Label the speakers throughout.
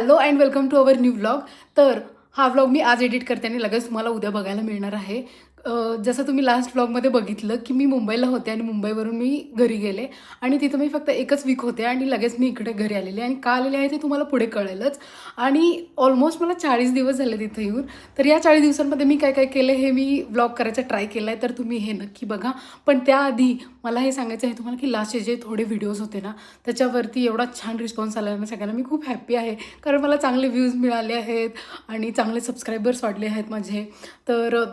Speaker 1: Hello and welcome to our new vlog. तर हा vlog मी आज एडिट करते आणि लगेच तुम्हाला उद्या बघायला मिळणार आहे. जसं तुम्ही लास्ट व्लॉगमध्ये बघितलं की मी मुंबईला होते आणि मुंबईवरून मी घरी गेले आणि तिथं मी फक्त एकच वीक होते आणि लगेच मी इकडे घरी आलेले आणि का आलेले आहे ते तुम्हाला पुढे कळेलच. आणि ऑलमोस्ट मला 40 दिवस झाले तिथं येऊन. तर या 40 दिवसांमध्ये मी काय काय केलं हे मी व्लॉग करायचा ट्राय केला आहे, तर तुम्ही हे नक्की बघा. पण त्याआधी मला हे सांगायचं आहे तुम्हाला की लास्टचे जे थोडे व्हिडिओज होते ना त्याच्यावरती एवढा छान रिस्पॉन्स आला ना सगळ्यांना. मी खूप हॅप्पी आहे कारण मला चांगले व्ह्यूज मिळाले आहेत आणि चांगले सबस्क्रायबर्स वाढले आहेत माझे. तर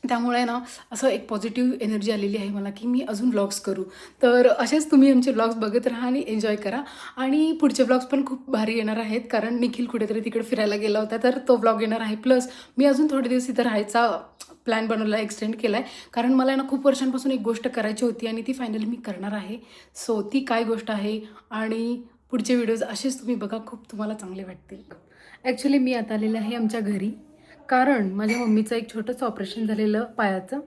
Speaker 1: त्यामुळे ना असं एक पॉझिटिव्ह एनर्जी आलेली आहे मला की मी अजून व्लॉग्स करू. तर असेच तुम्ही आमचे व्लॉग्स बघत राहा आणि एन्जॉय करा. आणि पुढचे व्लॉग्स पण खूप भारी येणार आहेत कारण निखिल कुठेतरी तिकडे फिरायला गेला होता तर तो व्लॉग येणार आहे. प्लस मी अजून थोडे दिवस इथं राहायचा प्लॅन बनवला, एक्सटेंड केला आहे कारण मला ना खूप वर्षांपासून एक गोष्ट करायची होती आणि ती फायनली मी करणार आहे. सो ती काय गोष्ट आहे आणि पुढचे व्हिडिओज असेच तुम्ही बघा, खूप तुम्हाला चांगले वाटतील. ॲक्च्युली मी आता आलेले आहे आमच्या घरी कारण माझ्या मम्मीचं एक छोटंसं ऑपरेशन झालेलं पायाचं.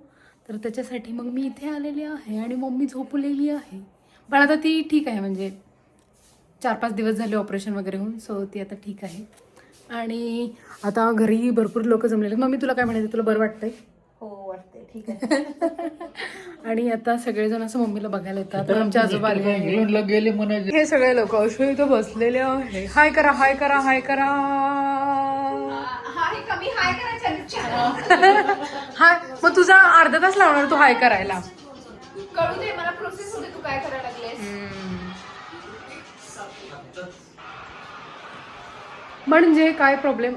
Speaker 1: तर त्याच्यासाठी मग मी इथे आलेली आहे आणि मम्मी झोपलेली आहे. पण आता ती ठीक आहे, म्हणजे 4-5 दिवस झाले ऑपरेशन वगैरे होऊन. सो ती आता ठीक आहे. आणि आता घरी भरपूर लोक जमलेले आहेत. मम्मी तुला काय म्हणायचं, तुला बरं वाटतंय?
Speaker 2: हो वाटते, ठीक आहे.
Speaker 1: आणि आता सगळेजण असं मम्मीला बघायला येतात. आमच्या आजोबा आले आहेत.
Speaker 3: इंग्लंडला गेले म्हणायचे.
Speaker 1: हे सगळे लोक अशो इथं बसलेले आहे. हाय करा, हाय करा, हाय करा.
Speaker 2: हाय कमी हाय करायचं.
Speaker 1: हाय, मग तुझा अर्धा तास लावणार तू हाय करायला.
Speaker 2: कळू दे मला प्रोसेस होते, तू काय करायला लागलेस.
Speaker 1: म्हणजे काय प्रॉब्लेम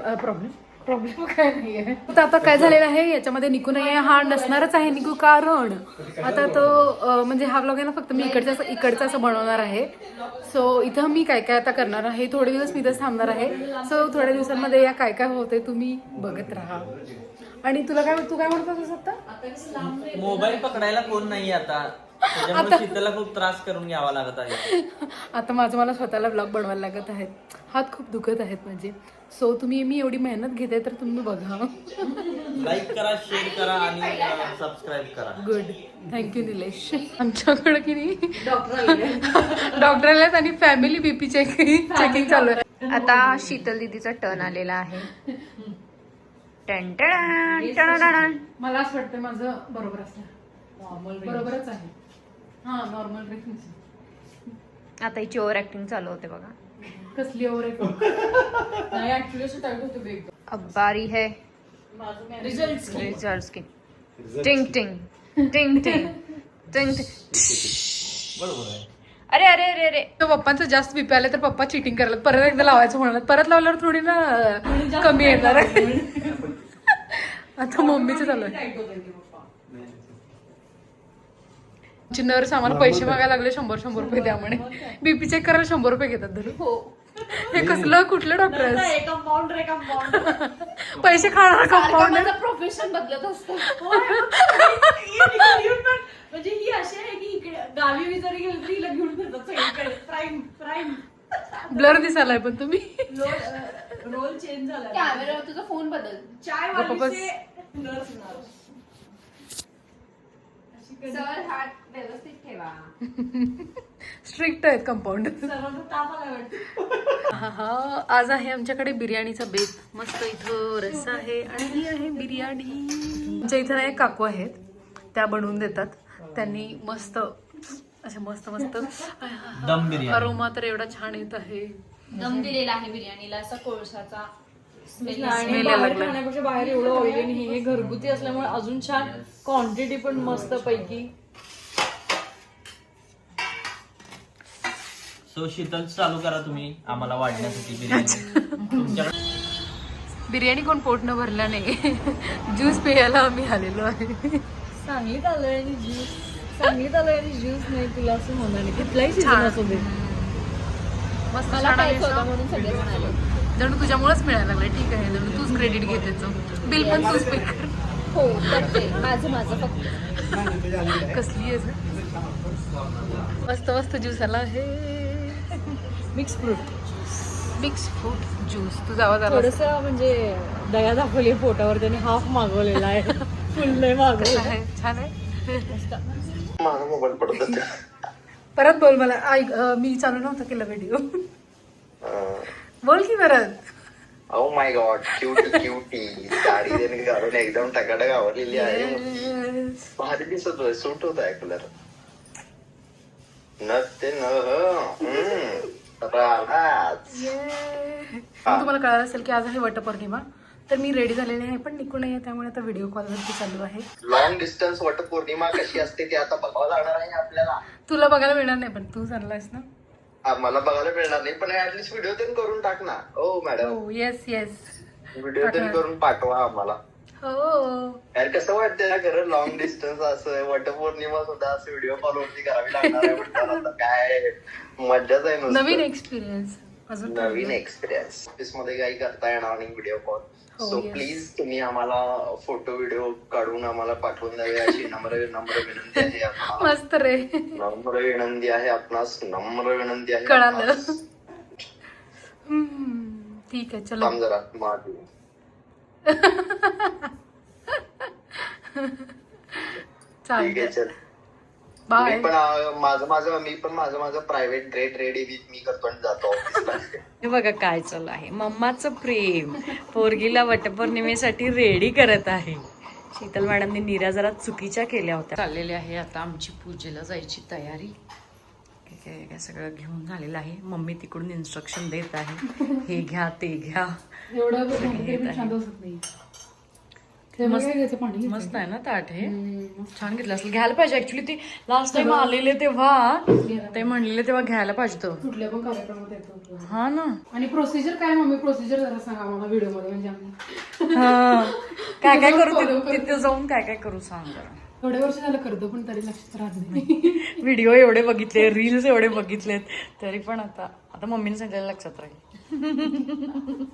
Speaker 1: काय नाही आहे. तर आता काय झालेलं आहे याच्यामध्ये निकू नाही आहे, हा नसणारच आहे निकू. कारण आता तो म्हणजे हा व्लॉग आहे ना फक्त मी इकडचं असं बनवणार आहे. सो इथं मी काय काय आता करणार आहे, थोडे दिवस मी इथंच थांबणार आहे. सो थोड्या दिवसांमध्ये या काय काय होते तुम्ही बघत राहा. आणि तू काय म्हणत होतास आता?
Speaker 4: मोबाईल पकडायला कोण नाही आता, त्याच्यामुळे शीतलला खूप त्रास करून घ्यावा लागत आहे.
Speaker 1: आता मला स्वतःला ब्लॉग बनवायला लागत आहेत. हात खूप दुखत आहेत म्हणजे. सो मी एवढी मेहनत घेते तर तुम्ही बघा.
Speaker 4: लाईक करा, शेअर करा आणि सबस्क्राईब करा.
Speaker 1: Good, thank you Nilesh. आमच्याकडे की नाही डॉक्टर आलेत आणि फॅमिली बीपी चेकिंग चालू आहे.
Speaker 2: आता शीतल दीदीचा टर्न आलेला आहे.
Speaker 1: मला असं वाटतं माझं बरोबर असतं, बरोबरच आहे. हा, नॉर्मल ब्रेकिंग.
Speaker 2: आता हिची ओव्हर ऍक्टिंग चालू होते बघा.
Speaker 1: कसली ओव्हर नाही, ऍक्च्युली असं टाईट होतं बेग.
Speaker 2: अब बारी है रिजल्ट्स की. टिंग टिंग टिंग टिंग टिंग.
Speaker 4: बरोबर आहे.
Speaker 2: अरे अरे अरे अरे
Speaker 1: तो पप्पांचं जास्त बीपी आले तर पप्पा चिटिंग करायला परत एकदा लावायचं म्हणाला. परत लावल्यावर थोडी ना कमी येणार आहे. आता मम्मीचं चालू आहे. नर्स आम्हाला पैसे मागायला लागले 100 रुपये द्या म्हणे. बीपी चेक करायला 100 रुपये घेतात धरून. हे कसलं कुठलं डॉक्टर आहे? पैसे खाणार कंपाऊंड.
Speaker 2: प्रोफेशन बदलत असतो. म्हणजे ही अशी आहे की इकडे गावी जरी गेली तरी हिला घेऊन फिरतात सगळीकडे. प्राईम प्राईम
Speaker 1: ब्लर दिसायलाय पण तुम्ही.
Speaker 2: रोल चेंज झाला. कॅमेरा तुझा फोन बदल. चाय सर हात व्यवस्थित ठेवा.
Speaker 1: स्ट्रिक्ट आहेत कंपाऊंड. हा, आज आहे आमच्याकडे बिर्याणीचा बेत. मस्त इथं रस्सा आहे आणि ही आहे बिर्याणी. आमच्या इथं एक काकू आहेत, त्या बनवून देतात. त्यांनी मस्त अशा मस्त
Speaker 4: दम बिर्याणी.
Speaker 1: अरोमा तर एवढा छान येत आहे.
Speaker 2: दम दिलेला आहे बिर्याणीला असा कोळशाचा.
Speaker 5: खाण्यापेक्षा बाहेर एवढं ऑइली नाही. हे घरगुती असल्यामुळे अजून छान, क्वांटिटी पण मस्त पैकी.
Speaker 4: सो शीतल चालू करा तुम्ही आम्हाला वाढण्यासाठी बिर्याणी. तुमच्याकडे
Speaker 1: बिर्याणी कोण पोट न भरला नाही. ज्यूस प्यायला आम्ही आलेलो आहे.
Speaker 5: सांगलीत आलोय आणि ज्यूस नाही तुला असं होणार नाही. कुठलाही सीझन असू दे.
Speaker 1: मस्त
Speaker 2: मला
Speaker 1: छान
Speaker 2: प्यायचं
Speaker 1: आहे.
Speaker 2: होतं म्हणून सगळेजण आले.
Speaker 1: जणू तुझ्यामुळेच मिळायला लागलं. ठीक आहे, जणू तूच क्रेडिट घे त्याचं. बिल पण तूच पे कर.
Speaker 2: हो करते. माझं फक्त.
Speaker 1: कसली आहे मस्त ज्यूस आला आहे.
Speaker 5: Mix fruit
Speaker 1: juice. तुझा आवाज आला.
Speaker 5: थोडस म्हणजे दया दाखवली पोटावर. त्याने हाफ मागवलेला आहे, फुल नाही मागवलेला आहे.
Speaker 1: छान आहे. परत बोल मला. ऐक, मी चालू नव्हता केला व्हिडिओ. बोल की परत.
Speaker 3: ओ माय गॉड, क्यूटी साडी देणे घालून एकदम टकाटक आवडलेली आहे. भारी दिसतोय, सूट होत आहे कलर. नसते न
Speaker 1: तुम्हाला कळालं असेल की आज आहे वटपौर्णिमा. तर मी रेडी झालेली आहे पण निघू नये, त्यामुळे आता व्हिडिओ कॉलवरती चालू आहे.
Speaker 3: लॉंग डिस्टन्स वटपौर्णिमा कशी असते ते आता बघावं लागणार आहे आपल्याला.
Speaker 1: तुला बघायला मिळणार नाही पण तू चाललायस ना.
Speaker 3: मला बघायला मिळणार नाही पण ऍटलीस्ट व्हिडिओ तेन करून टाक ना. ओ मॅडम,
Speaker 1: हो येस येस.
Speaker 3: व्हिडिओ तेन करून पाठवा आम्हाला.
Speaker 1: हो
Speaker 3: यार कसं वाटतंय ना खरं, लॉंग डिस्टन्स असं वटपौर्णिमा सुद्धा असं व्हिडिओ कॉल वरती करावी लागणार आहे म्हणताना आता काय मज्जाच आहे नुसतं.
Speaker 1: नवीन एक्सपिरियन्स. अजून
Speaker 3: नवीन एक्सपिरियन्स. ऑफिस मध्ये काही करता येणार नाही व्हिडिओ कॉल.
Speaker 1: हो,
Speaker 3: सो
Speaker 1: yes.
Speaker 3: प्लीज तुम्ही आम्हाला फोटो व्हिडिओ काढून आम्हाला पाठवून द्यावे अशी नम्र विनंती आहे आपणास.
Speaker 1: मस्त रे.
Speaker 3: नम्र विनंती आहे आपणास, नम्र विनंती आहे
Speaker 1: कळालं.
Speaker 3: आपणास.
Speaker 1: ठीक आहे चलो.
Speaker 3: थांब जरा मागे. ठीक आहे
Speaker 1: चालतंय.
Speaker 3: चल.
Speaker 1: बाय.
Speaker 3: मी पण माझं private great ready with me करतो आणि जातो ऑफिसला.
Speaker 5: हे बघा काय चालू आहे. मम्माचं प्रेम पोरगीला वटपौर्णिमेसाठी रेडी करत आहे. शीतल मॅडमनी निऱ्या जरा चुकीच्या केल्या होत्या. चाललेली आहे आता आमची पूजेला जायची तयारी. काय सगळं घेऊन झालेलं आहे. मम्मी तिकडून इन्स्ट्रक्शन देत आहे, हे घ्या ते घ्या.
Speaker 1: एवढं छान दिसत नाही. पाणी
Speaker 5: मस्त आहे ना ताट हे. छान घेतलं असेल. घ्यायला पाहिजे ऍक्च्युली. ते लास्ट टाइम आलेले तेव्हा ते म्हणलेले तेव्हा घ्यायला पाहिजे तो.
Speaker 1: कुठल्या पण कार्यक्रमात येतो.
Speaker 5: हा ना.
Speaker 1: आणि प्रोसिजर काय मम्मी, प्रोसिजर जरा सांगा मला व्हिडिओ मध्ये. म्हणजे आम्ही
Speaker 5: काय काय करू तिथे जाऊन काय काय करू सांग जरा.
Speaker 1: थोडे वर्ष झालं करतो पण तरी लक्षात राहत नाही.
Speaker 5: व्हिडिओ एवढे बघितले, रील्स एवढे बघितलेत तरी पण आता मम्मीने सांगितलेलं लक्षात राहील.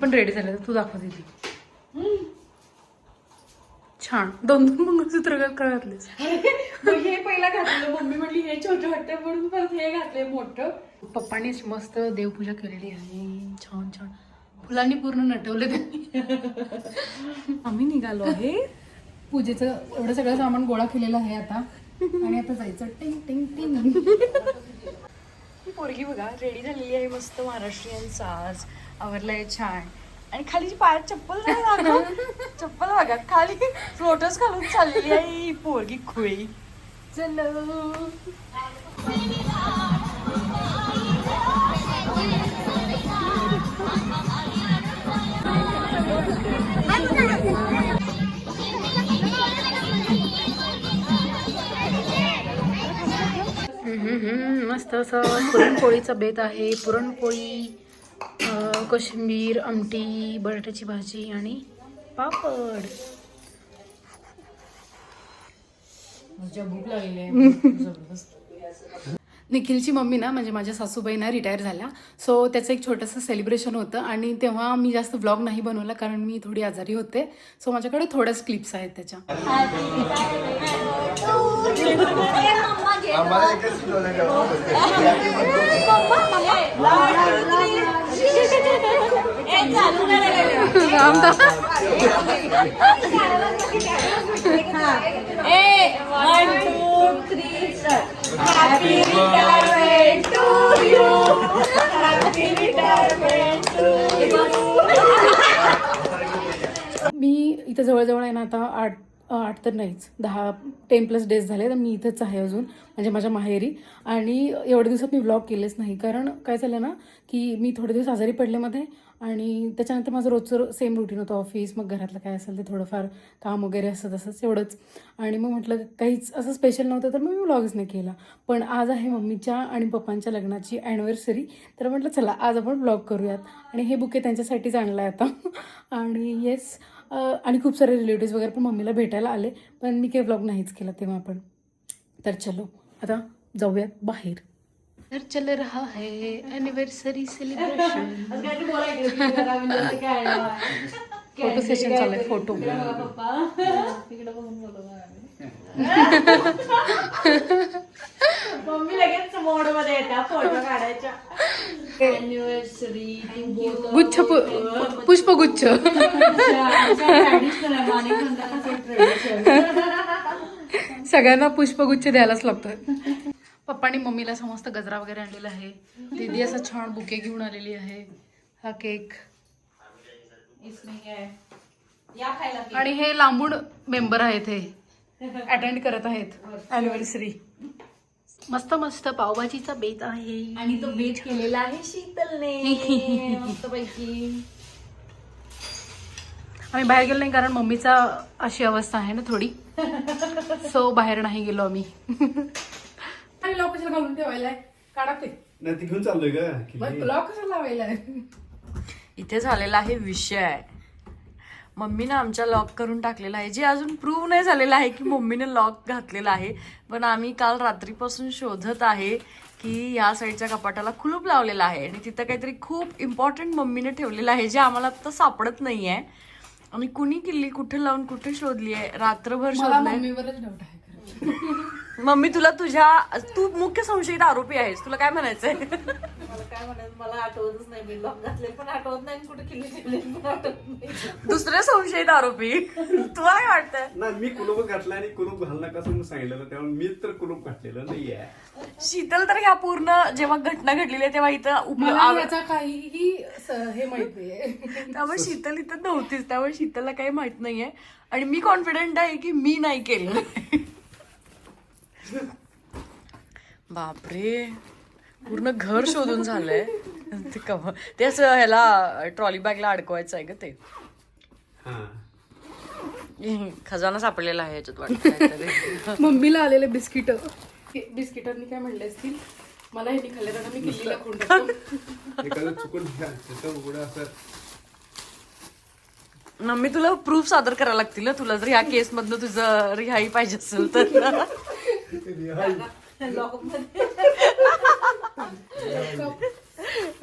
Speaker 1: पण रेडी झाले तर तू दाखव दीदी. छान. 2 मंगळसूत्र घातलेस.
Speaker 2: हे पहिला घातलं, मम्मी म्हणली हे छोटं वाटतं म्हणून परत हे घातले मोठं.
Speaker 1: पप्पांनी मस्त देवपूजा केलेली आहे. छान छान फुलांनी पूर्ण नटवले त्यांनी.
Speaker 5: आम्ही निघालो आहे.
Speaker 1: पूजेचं एवढं सगळं सामान गोळा केलेलं आहे आता. आणि आता जायचं टिंग टिंग टिंग.
Speaker 5: ही पोरगी बघा रेडी झालेली आहे मस्त महाराष्ट्रीयन साज. आवरलंय छान. आणि खाली पायात चप्पल नाही लागत. चप्पल बघा खाली फ्लोटर्स घालून चाललेली आहे ही पोरगी खुळी. चलो.
Speaker 1: मस्त असं पुरणपोळीचा बेत आहे. पुरणपोळी, कोशिंबीर, आमटी, बटाट्याची भाजी आणि पापड.
Speaker 5: भूक लागली आहे.
Speaker 1: निखिलची मम्मी ना म्हणजे माझ्या सासूबाई ना रिटायर झाल्या. सो त्याचं एक छोटंसं सेलिब्रेशन होतं आणि तेव्हा मी जास्त व्लॉग नाही बनवला कारण मी थोडी आजारी होते. सो माझ्याकडे थोड्याच क्लिप्स आहेत त्याच्या. मी इथं जवळजवळ आहे ना आता 8 तर नाहीच 10-10+ डेज झाले तर मी इथंच आहे अजून म्हणजे माझ्या माहेरी. आणि एवढ्या दिवसात मी व्लॉग केलेच नाही कारण काय झालं ना की मी थोडे दिवस आजारी पडले मध्ये. आणि त्याच्यानंतर माझं रोजचं सेम रुटीन होतं. ऑफिस मग घरातलं काय असेल ते थोडंफार काम वगैरे असं तसंच एवढंच. आणि मग म्हटलं काहीच असं स्पेशल नव्हतं तर मग मी व्लॉगच नाही केला. पण आज आहे मम्मीच्या आणि पप्पांच्या लग्नाची ॲनिव्हर्सरी. तर म्हटलं चला आज आपण व्लॉग करूयात. आणि हे बुके त्यांच्यासाठीच आणलं आहे आता. आणि येस आणि खूप सारे रिलेटिव्स वगैरे पण मम्मीला भेटायला आले. पण मी काही व्लॉग नाहीच केला तेव्हा पण. तर चलो आता जाऊयात बाहेर. तर चल रहा है एनिवर्सरी सेलिब्रेशन. फोटो सेशन चाललंय. फोटो
Speaker 2: मम्मी लगेच मोड मध्ये येतात फोटो काढायच्या.
Speaker 5: अॅनिव्हर्सरी
Speaker 1: गुच्छ पुष्पगुच्छ. सगळ्यांना पुष्पगुच्छ द्यायलाच लागतं. पप्पांनी मम्मीला असं मस्त गजरा वगैरे आणलेला आहे. दीदी असं छान बुके घेऊन आलेली आहे. हा केक
Speaker 2: या खायला केक.
Speaker 1: आणि हे लांबून मेंबर आहेत, हे अटेंड करत आहेत अॅनिव्हर्सरी. मस्त मस्त पावभाजीचा बेत आहे
Speaker 2: आणि तो बेत केलेला आहे शीतलने मस्तपैकी.
Speaker 1: आम्ही बाहेर गेलो नाही कारण मम्मीचा अशी अवस्था आहे ना थोडी, सो बाहेर नाही गेलो आम्ही. आणि लॉक कशाला घालून ठेवायला काढा ते
Speaker 6: नाही ती घेऊन चाललोय का
Speaker 1: लॉक कशाला लावायला
Speaker 5: इथे झालेला आहे विषय. मम्मीनं आमच्या लॉक करून टाकलेला आहे, जे अजून प्रूव्ह नाही झालेलं आहे की मम्मीने लॉक घातलेला आहे. पण आम्ही काल रात्रीपासून शोधत आहे की या साईडच्या कपाटाला कुलूप लावलेला आहे आणि तिथं काहीतरी खूप इम्पॉर्टंट मम्मीने ठेवलेलं आहे जे आम्हाला आता सापडत नाही आहे. आणि कुणी किल्ली कुठे लावून कुठे शोधली आहे, रात्रभर शोधलंय.
Speaker 1: मम्मीवरच डाऊट आहे खरं.
Speaker 5: मम्मी तू मुख्य संशयित आरोपी आहेस, तुला काय म्हणायचंय?
Speaker 2: मला काय म्हणायचं, मला आठवतच नाही. मी लॉक घातले पण आठवत नाही, कुठे किल्ली ठेवले पण आठवत नाही.
Speaker 5: दुसरे संशयित आरोपी तुला काय वाटतंय?
Speaker 6: ना मी कुलूप घातला आणि कुलूप घाल नका असं सांगितलं, त्यामुळे मी तर कुलूप घातलेलं नाहीये.
Speaker 5: शीतल तर ह्या पूर्ण जेव्हा घटना घडलेली आहे तेव्हा इथं
Speaker 1: मला याचा काहीही हे माहित नाहीये.
Speaker 5: त्यामुळे शीतल इथं नव्हतीच, त्यामुळे शीतलला काही माहित नाहीये. आणि मी कॉन्फिडंट आहे की मी नाही केलं. बापरे, पूर्ण घर शोधून झालंय. ते असं ह्याला ट्रॉली बॅगला अडकवायचं आहे ग ते.
Speaker 6: हा
Speaker 5: खजाना सापडलेला आहे याच्यात वाटतं.
Speaker 1: मम्मीला आलेले बिस्किटांनी काय म्हणले असतील, मला हे खाल्ले तर मी किल्लीला खून टाकतो.
Speaker 6: एखादं चुकून त्याचं उघडं असं.
Speaker 5: मम्मी तुला प्रूफ सादर करायला लागतील ना, तुला जर ह्या केस मधनं तुझं रिहाई पाहिजे असेल तर.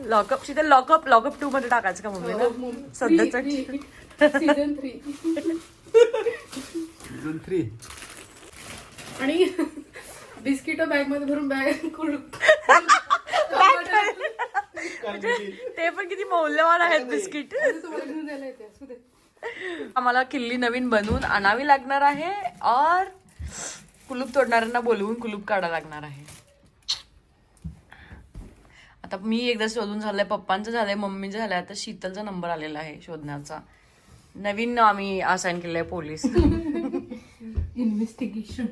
Speaker 5: लॉकअप शीतल लॉकअप 2 मध्ये टाकायचं का मम्मी ना सध्याच.
Speaker 1: सीझन
Speaker 6: 3
Speaker 1: आणि बिस्किट बॅग मध्ये भरून बॅग
Speaker 5: ते पण किती मौल्यवान आहेत बिस्किट.
Speaker 1: तुम्हाला घेऊन जायला येते असू दे.
Speaker 5: आम्हाला किल्ली नवीन बनवून आणावी लागणार आहे और कुलूप तोडणाऱ्यांना बोलवून कुलूप काढायला लागणार आहे. आता मी एकदा शोधून झालंय, पप्पांचं झालंय, मम्मीचं झालंय, आता शीतलचा नंबर आलेला आहे शोधण्याचा. नवीन आम्ही असाइन केलंय पोलीस.
Speaker 1: इन्व्हेस्टिगेशन.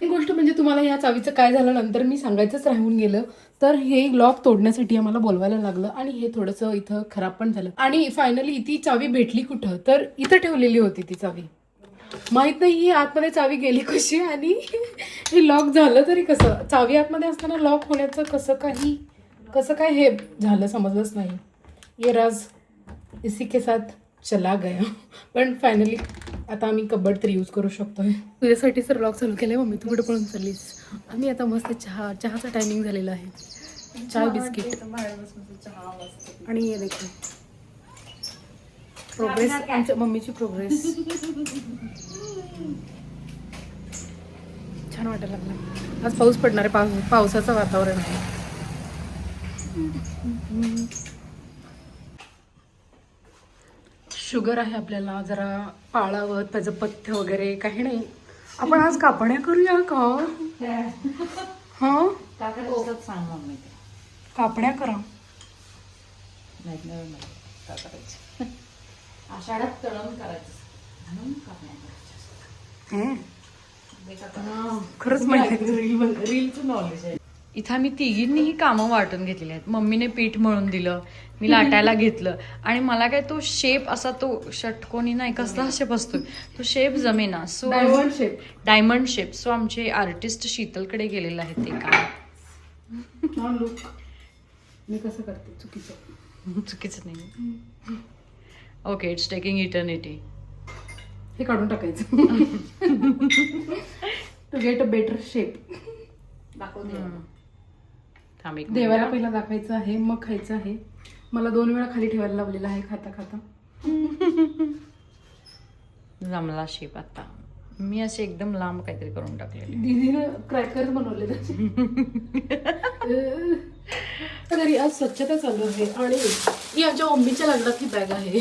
Speaker 1: एक गोष्ट म्हणजे तुम्हाला ह्या चावीचं काय झालं नंतर मी सांगायचंच राहून गेलं, तर हे लॉक तोडण्यासाठी आम्हाला बोलवायला लागलं आणि हे थोडंसं इथं खराब पण झालं. आणि फायनली ती चावी भेटली कुठं, तर इथं ठेवलेली होती ती चावी. माहित नाही ही आतमध्ये चावी गेली कशी आणि हे लॉक झालं तरी कसं. चावी आतमध्ये असताना लॉक होण्याचं कसं काय हे झालं समजलंच नाही. ये राज इसी के साथ चला गया. पण फायनली आता आम्ही कबड तर यूज करू शकतोय. तुझ्यासाठी सर लॉक चालू केलंय मम्मी, तू कुठे पळून चाललीस. आम्ही आता मस्त चहाचा टायमिंग झालेला आहे. चहा बिस्किट आणि हे देखील प्रोग्रेस, आमच्या मम्मीची प्रोग्रेस. छान वाटायला लागलं. आज पाऊस पडणार आहे, पावसाचं वातावरण आहे. शुगर आहे आपल्याला जरा पाळावं, त्याचं पथ्य वगैरे काही नाही. आपण आज कापण्या करूया का? हा
Speaker 2: सांग मम्मी ते.
Speaker 1: कापण्या करा.
Speaker 2: आषाढात तळण करायचं म्हणून कापण्या करायच्या.
Speaker 1: खरंच माहिती.
Speaker 2: रीलचं नॉलेज आहे.
Speaker 5: इथं आम्ही तिघींनीही कामं वाटून घेतलेली आहेत. मम्मीने पीठ मळून दिलं, मी लाटायला घेतलं आणि मला काय तो शेप असा तो षटकोनी नाही कसला शेप असतो तो शेप जमेना. So diamond shape. सो आमचे आर्टिस्ट शीतलकडे गेलेले आहेत ते काम.
Speaker 1: लुक मी कसं करते
Speaker 5: चुकीचं नाही. Okay, it's taking eternity.
Speaker 1: हे काढून टाकायचं to get a better shape.
Speaker 2: दाखवते.
Speaker 5: थांब एक
Speaker 1: देवाला पहिला दाखवायचं आहे मग खायचं आहे. मला 2 वेळा खाली ठेवायला लावलेला आहे खाता खाता.
Speaker 5: जमला शेप. आता मी असे एकदम लांब काहीतरी करून टाकलेले.
Speaker 1: दीदीनं क्रॅकर्स बनवले तरी आज स्वच्छता चालू आहे. आणि ही आमच्या मम्मीच्या लग्नातली बॅग आहे.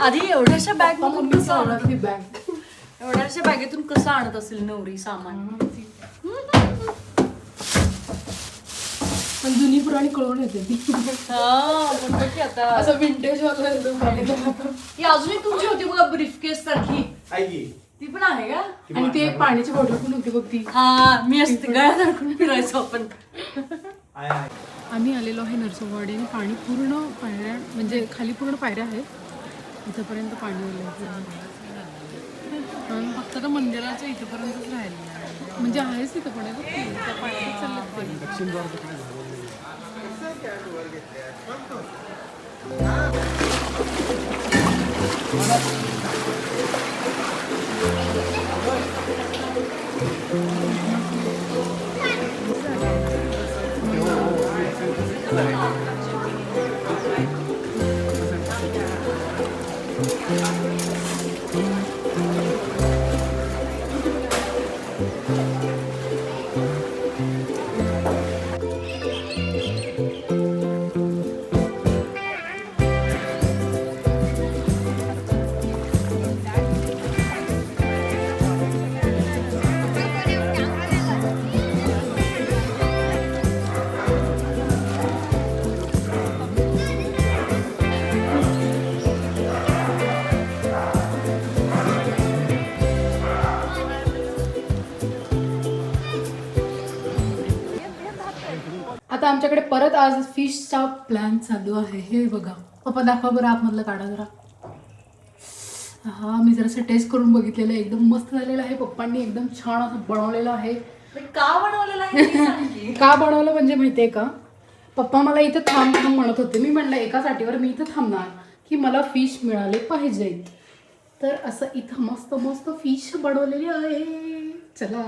Speaker 5: आधी एवढ्याशा बॅग
Speaker 1: मम्मीच्या लग्नातली बॅग.
Speaker 5: एवढ्याशा बॅगेतून कसं आणत असेल नवरी सामान.
Speaker 1: पण जुनी पुराणी कळून येते ती
Speaker 2: पण बघ की आता
Speaker 1: असं विंटेज वाला
Speaker 2: ही अजून एक तुमची होती बघा ब्रीफकेस सारखी
Speaker 6: आहे की
Speaker 2: ती पण आहे का
Speaker 1: आणि ती एक पाण्याची बॉटल पण होती बघ ती.
Speaker 2: हा मी असते गळ्यात अडकून फिरायचो आपण
Speaker 6: आहे
Speaker 1: आम्ही आलेलो आहे नरसोबावाडी आणि पाणी पूर्ण पायऱ्या म्हणजे खाली पूर्ण पायऱ्या आहेत इथंपर्यंत पाणी आलं फक्त तर मंदिराचं इथंपर्यंतच राहिलं म्हणजे आहेच तिथं पण आहे त्या पायऱ्या चाललं आता आमच्याकडे परत आज फिशचा प्लॅन चालू आहे. हे बघा पप्पा दाखवा बरं आतमधलं काढा जरा. हा मी जरासं टेस्ट करून बघितलेलं आहे एकदम मस्त झालेलं आहे. पप्पांनी एकदम छान असं बनवलेलं आहे.
Speaker 2: का बनवलेला आहे ते सांग की.
Speaker 1: का बनवलं म्हणजे माहितीये का पप्पा मला इथं थांब थांब म्हणत होते. मी म्हणलं एका साठीवर मी इथं थांबणार की मला फिश मिळाले पाहिजेत. तर असं इथं मस्त मस्त फिश बनवलेली आहे. चला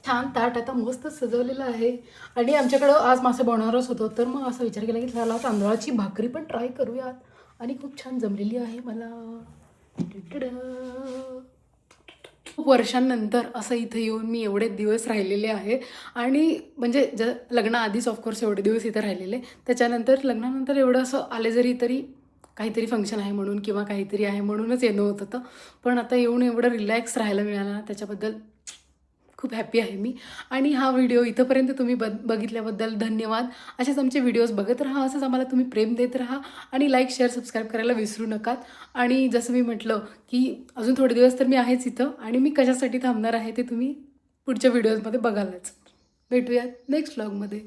Speaker 1: छान ताट आता मस्त सजवलेलं आहे आणि आमच्याकडं आज मासे बनवणारच होतो तर मग असं विचार केला की चला तांदळाची भाकरी पण ट्राय करूयात आणि खूप छान जमलेली आहे मला. खूप वर्षांनंतर असं इथं येऊन मी एवढे दिवस राहिलेले आहे आणि म्हणजे लग्नाआधीच ऑफकोर्स एवढे दिवस इथं राहिलेले त्याच्यानंतर लग्नानंतर एवढं असं आले जरी तरी काहीतरी फंक्शन आहे म्हणून किंवा काहीतरी आहे म्हणूनच येणं होत होतं पण आता येऊन एवढं रिलॅक्स राहायला मिळालं ना त्याच्याबद्दल खूप हॅपी आहे मी. आणि हा व्हिडिओ इथंपर्यंत तुम्ही बघितल्याबद्दल धन्यवाद. असेच आमचे व्हिडिओज बघत राहा असंच आम्हाला तुम्ही प्रेम देत राहा आणि लाईक शेअर सबस्क्राईब करायला विसरू नका. आणि जसं मी म्हटलं की अजून थोडे दिवस तर मी आहेच इथं आणि मी कशासाठी थांबणार आहे ते तुम्ही पुढच्या व्हिडिओजमध्ये बघालच. भेटूयात नेक्स्ट व्लॉगमध्ये.